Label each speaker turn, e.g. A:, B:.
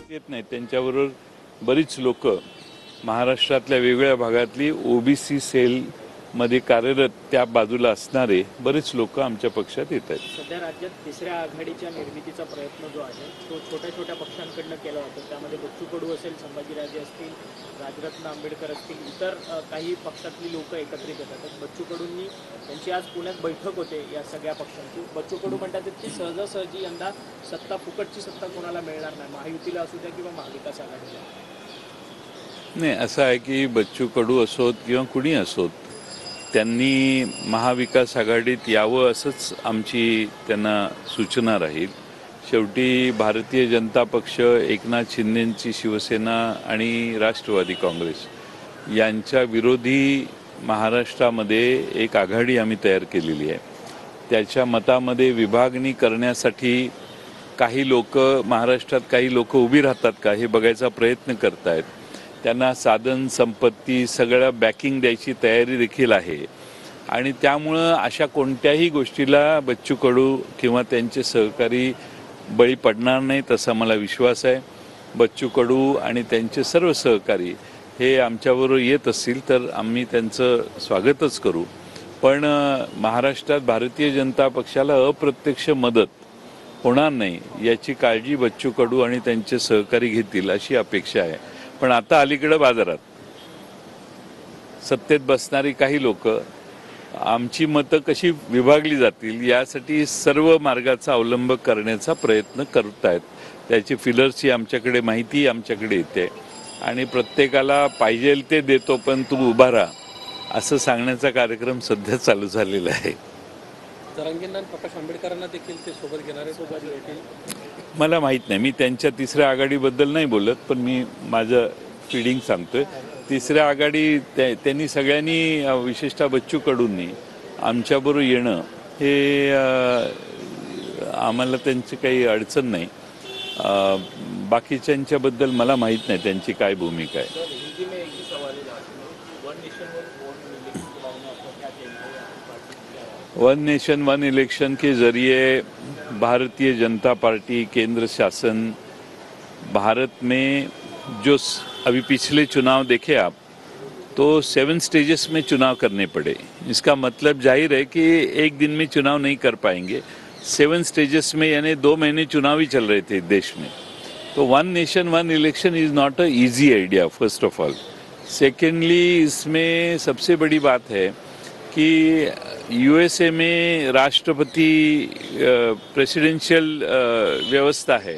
A: येत नाही त्यांच्याबरोबर बरीच लोक महाराष्ट्रातल्या वेगवेगळ्या भागातली ओबीसी सेल मध्ये कार्यरत त्या बाजूला असणारे बरेच लोक आमच्या पक्षात येत आहेत.
B: सध्या राज्यात तिसऱ्या आघाडीच्या निर्मितीचा प्रयत्न जो आहे तो छोट्या छोट्या पक्षांकडून केला जातो. त्यामध्ये बच्चू कडू असेल, संभाजीराजे असतील, राजरत्न आंबेडकर असतील, इतर काही पक्षातली लोक एकत्रित येतात. बच्चू कडूंनी त्यांची आज पुण्यात बैठक होते या सगळ्या पक्षांची. बच्चू कडू म्हणतात की सहजासहजी यंदा सत्ता फुकटची सत्ता कोणाला मिळणार नाही, महायुतीला असू द्या किंवा महाविकास आघाडीला.
A: नाही, असं आहे की बच्चू कडू असोत किंवा कुणी असोत त्यांनी महाविकास आघाडीत यावं असंच आमची त्यांना सूचना राहील. शेवटी भारतीय जनता पक्ष, एकनाथ शिंदेंची शिवसेना आणि राष्ट्रवादी काँग्रेस यांच्या विरोधी महाराष्ट्रामध्ये एक आघाडी आम्ही तयार केलेली आहे. त्याच्या मतामध्ये विभागणी करण्यासाठी काही लोक महाराष्ट्रात काही लोक उभी राहतात का हे बघायचा प्रयत्न करतायत. त्यांना साधन संपत्ती सगळं बॅकिंग द्यायची तयारी देखील आहे आणि त्यामुळं अशा कोणत्याही गोष्टीला बच्चू कडू किंवा त्यांचे सहकारी बळी पडणार नाहीत असा मला विश्वास आहे. बच्चू कडू आणि त्यांचे सर्व सहकारी हे आमच्याबरोबर येत असतील तर आम्ही त्यांचं स्वागतच करू. पण महाराष्ट्रात भारतीय जनता पक्षाला अप्रत्यक्ष मदत होणार नाही याची काळजी बच्चू कडू आणि त्यांचे सहकारी घेतील अशी अपेक्षा आहे. पण आता अलीकडे बाजारात सत्तेत बसणारी काही लोक आमची मतं कशी विभागली जातील यासाठी सर्व मार्गाचा अवलंब करण्याचा प्रयत्न करत आहेत. त्याची फिलर्सची आमच्याकडे माहिती आमच्याकडे येते आणि प्रत्येकाला पाहिजे ते देतो पण तू उभा राहा असं सांगण्याचा कार्यक्रम सध्या चालू झालेला आहे.
C: जरांगेंना प्रकाश आंबेडकरांना देखील ते सोबत घेणारे सोबत येतील.
A: मला माहीत नाही, मी त्यांच्या तिसऱ्या आघाडीबद्दल नाही बोलत, पण मी माझं फीडिंग सांगतोय. तिसऱ्या आघाडी त्यांनी सगळ्यांनी विशेषतः बच्चू कडूंनी आमच्याबरोबर येणं हे आम्हाला त्यांची काही अडचण नाही. बाकीच्यांच्याबद्दल मला माहीत नाही त्यांची काय भूमिका आहे. वन नेशन वन इलेक्शन के जरिए भारतीय जनता पार्टी, केंद्र शासन भारत में जो अभी पिछले चुनाव देखे आप तो 7 स्टेजेस में चुनाव करने पड़े. इसका मतलब जाहिर है कि एक दिन में चुनाव नहीं कर पाएंगे. 7 स्टेजेस में यानी 2 महीने चुनाव ही चल रहे थे देश में. तो one nation one election is not a easy idea first of all. Secondly इसमें सबसे बड़ी बात है कि यूएसए में राष्ट्रपति प्रेसिडेंशियल व्यवस्था है.